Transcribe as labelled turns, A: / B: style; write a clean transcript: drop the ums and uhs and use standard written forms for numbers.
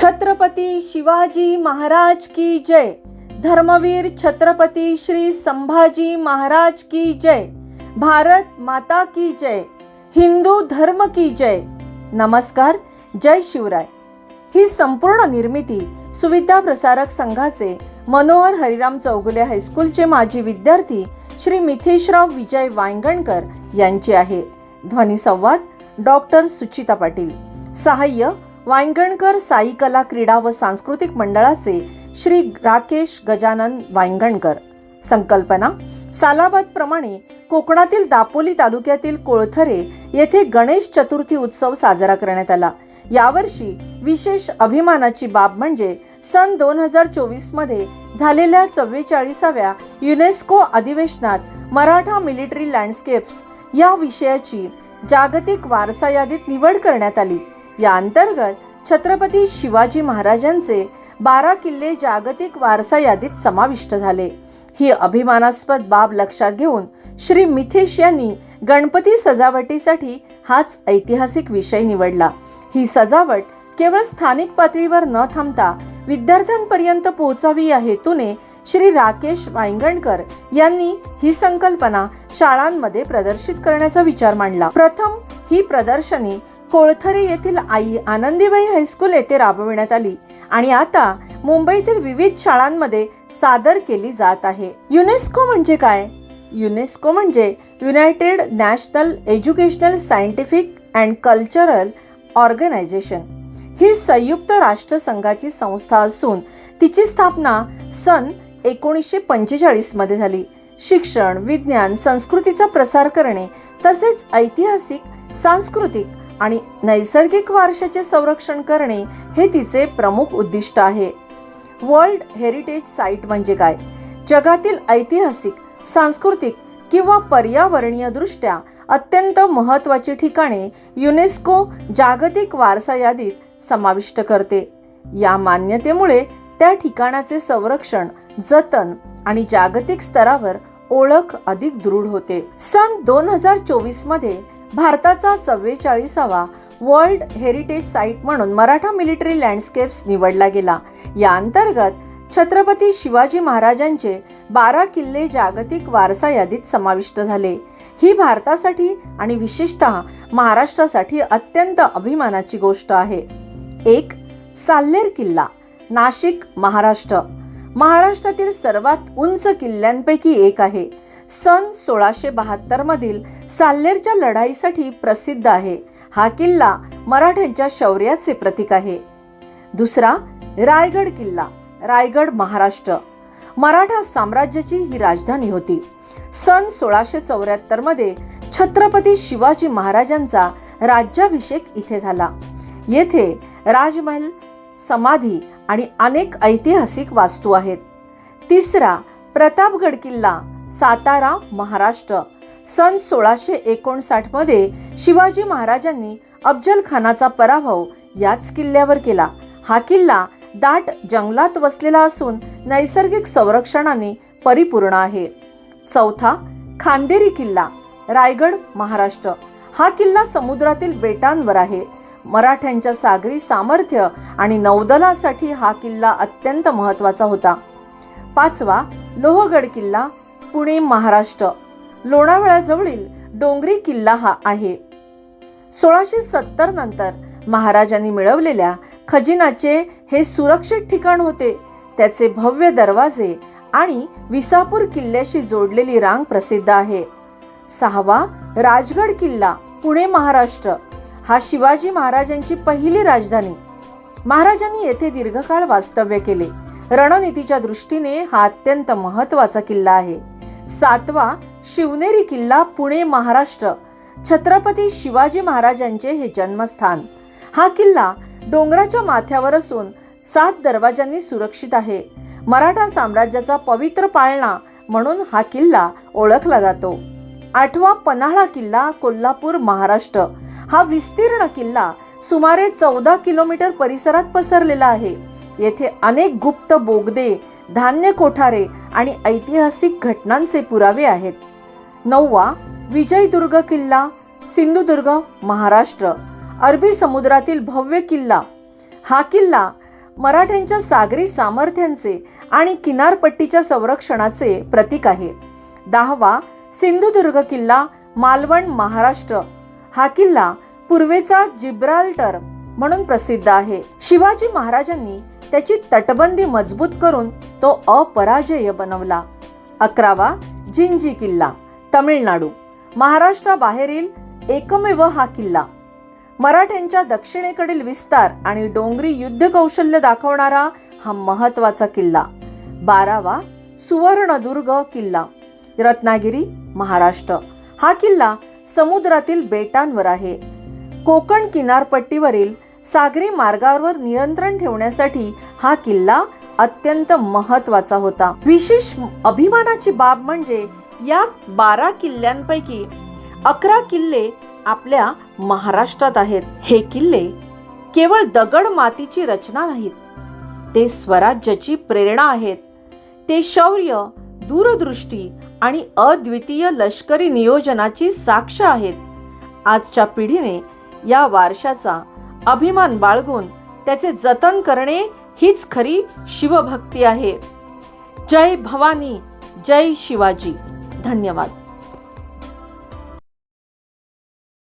A: छत्रपती शिवाजी महाराज की जय। धर्मवीर छत्रपती श्री संभाजी महाराज की जय। भारत माता की जय। हिंदू धर्म की जय। नमस्कार, जय शिवराय। ही संपूर्ण निर्मिती सुविद्या प्रसारक संघाचे मनोहर हरिराम चौगुले हायस्कूलचे माजी विद्यार्थी श्री मिथेशराव विजय वांगणकर यांची आहे। ध्वनी संवाद डॉक्टर सुचिता पाटील। सहाय्य वांगणकर साई कला क्रीडा व सांस्कृतिक मंडळाचे श्री राकेश गजानन वांगणकर। संकल्पना सालाबाद प्रमाणे कोकणातील दापोली तालुक्यातील कोळथरे येथे गणेश चतुर्थी उत्सव साजरा करण्यात आला। यावर्षी विशेष अभिमानाची बाब म्हणजे सन 2024 मध्ये झालेल्या 44व्या युनेस्को अधिवेशनात मराठा मिलिटरी लँडस्केप्स या विषयाची जागतिक वारसा यादीत निवड करण्यात आली। या अंतर्गत छत्रपती शिवाजी महाराजांचे 12 किल्ले जागतिक वारसा यादीत समाविष्ट झाले। ही अभिमानास्पद बाब लक्षात घेऊन श्री मिथेश यांनी गणपती सजावटीसाठी हाच ऐतिहासिक विषय निवडला। ही सजावट केवळ स्थानिक पातळीवर न थांबता विद्यार्थ्यांपर्यंत पोहोचावी या हेतूने श्री राकेश वांगणकर यांनी ही संकल्पना शाळांमध्ये प्रदर्शित करण्याचा विचार मांडला। प्रथम ही प्रदर्शनी कोळथरे येथील आई आनंदीबाई हायस्कूल येथे राबविण्यात आली आणि आता मुंबईतील विविध शाळांमध्ये सादर केली जात आहे। युनेस्को म्हणजे काय? युनेस्को म्हणजे United national educational scientific and cultural organisation ही संयुक्त राष्ट्रसंघाची संस्था असून तिची स्थापना सन 1945 मध्ये झाली। शिक्षण, विज्ञान, संस्कृतीचा प्रसार करणे तसेच ऐतिहासिक, सांस्कृतिक आणि नैसर्गिक वारशाचे संरक्षण करणे हे तिचे प्रमुख उद्दिष्ट आहे। वर्ल्ड हेरिटेज साइट म्हणजे काय? जगातील ऐतिहासिक, सांस्कृतिक किंवा पर्यावरणीय दृष्ट्या अत्यंत महत्त्वाची ठिकाणे युनेस्को जागतिक वारसा यादीत समाविष्ट करते। या मान्यतेमुळे त्या ठिकाणाचे संरक्षण, जतन आणि जागतिक स्तरावर ओळख अधिक दृढ होते। सन 2024 मध्ये भारताचा 44वा वर्ल्ड हेरिटेज साइट म्हणून मराठा मिलिटरी लँडस्केप्स निवडला गेला। या अंतर्गत छत्रपती शिवाजी महाराजांचे 12 किल्ले जागतिक वारसा यादीत समाविष्ट झाले। ही भारतासाठी आणि विशेषतः महाराष्ट्रासाठी अत्यंत अभिमानाची गोष्ट आहे। 1. साल्हेर किल्ला, नाशिक, महाराष्ट्र। महाराष्ट्रातील सर्वात उंच किल्ल्यांपैकी एक आहे। सन 1672 मधील साल्हेरच्या लढाईसाठी प्रसिद्ध आहे। हा किल्ला मराठ्यांच्या शौर्याचे प्रतीक आहे। दुसरा, रायगड किल्ला, रायगड, महाराष्ट्र। मराठा साम्राज्याची ही राजधानी होती। सन 1674 मध्ये छत्रपती शिवाजी महाराजांचा राज्याभिषेक इथे झाला। येथे राजमहल, समाधी आणि अनेक ऐतिहासिक वास्तू आहेत। तिसरा, प्रतापगड किल्ला, सातारा, महाराष्ट्र। सन 1659 मध्ये शिवाजी महाराजांनी अफजल खानाचा पराभव याच किल्ल्यावर केला। हा किल्ला दाट जंगलात वसलेला असून नैसर्गिक संरक्षणाने परिपूर्ण आहे। चौथा, खांदेरी किल्ला, रायगड, महाराष्ट्र। हा किल्ला समुद्रातील बेटांवर आहे। मराठ्यांच्या सागरी सामर्थ्य आणि नौदलासाठी हा किल्ला अत्यंत महत्त्वाचा होता। पाचवा, लोहगड किल्ला, पुणे, महाराष्ट्र। लोणावळ्याजवळील डोंगरी किल्ला हा आहे। 1670 नंतर महाराजांनी मिळवलेल्या खजिन्याचे हे सुरक्षित ठिकाण होते। त्याचे भव्य दरवाजे आणि विसापूर किल्ल्याशी जोडलेली रांग प्रसिद्ध आहे। सहावा, राजगड किल्ला, पुणे, महाराष्ट्र। हा शिवाजी महाराजांची पहिली राजधानी। महाराजांनी येथे दीर्घकाळ वास्तव्य केले। रणनीतीच्या दृष्टीने हा अत्यंत महत्त्वाचा किल्ला आहे। सातवा, शिवनेरी किल्ला, पुणे, महाराष्ट्र। छत्रपती शिवाजी महाराजांचे हे जन्मस्थान। हा किल्ला डोंगराच्या माथ्यावर असून 7 दरवाजांनी सुरक्षित आहे। मराठा साम्राज्याचा पवित्र पाळणा म्हणून हा किल्ला ओळखला जातो। आठवा, पन्हाळा किल्ला, कोल्हापूर, महाराष्ट्र। हा विस्तीर्ण किल्ला सुमारे 14 किलोमीटर परिसरात पसरलेला आहे। येथे अनेक गुप्त बोगदे, धान्य कोठारे आणि ऐतिहासिक घटनांचे पुरावे आहेत। नववा, विजयदुर्ग किल्ला, सिंधुदुर्ग, महाराष्ट्र। अरबी समुद्रातील भव्य किल्ला। हा किल्ला मराठ्यांच्या सागरी सामर्थ्यांचे आणि किनारपट्टीच्या संरक्षणाचे प्रतीक आहे. 10वा सिंधुदुर्ग किल्ला, मालवण, महाराष्ट्र. हा किल्ला पूर्वेचा जिब्राल्टर म्हणून प्रसिद्ध आहे. शिवाजी महाराजांनी त्याची तटबंदी मजबूत करून तो अपराजय बनवला. 11वा जिंजी किल्ला, तमिळनाडू. महाराष्ट्राबाहेरील एकमेव हा किल्ला. मराठ्यांच्या दक्षिणेकडील विस्तार आणि डोंगरी युद्ध कौशल्य दाखवणारा हा महत्वाचा किल्ला. 12वा सुवर्णदुर्ग किल्ला, रत्नागिरी, महाराष्ट्र. हा किल्ला समुद्रातील बेटांवर आहे. कोकण किनारपट्टीवरील सागरी मार्गावर नियंत्रण ठेवण्यासाठी हा किल्ला अत्यंत महत्वाचा होता. विशेष अभिमानाची बाब म्हणजे या 12 किल्ल्यांपैकी 11 किल्ले आपल्या महाराष्ट्रात आहेत. हे किल्ले केवळ दगड मातीची रचना नाहीत, ते स्वराज्याची प्रेरणा आहेत. ते शौर्य, दूरदृष्टी आणि अद्वितीय लष्करी नियोजनाची साक्ष आहेत. आजच्या पिढीने या वारशाचा अभिमान बाळगून त्याचे जतन करणे हीच खरी शिवभक्ती आहे. जय भवानी, जय शिवाजी. धन्यवाद.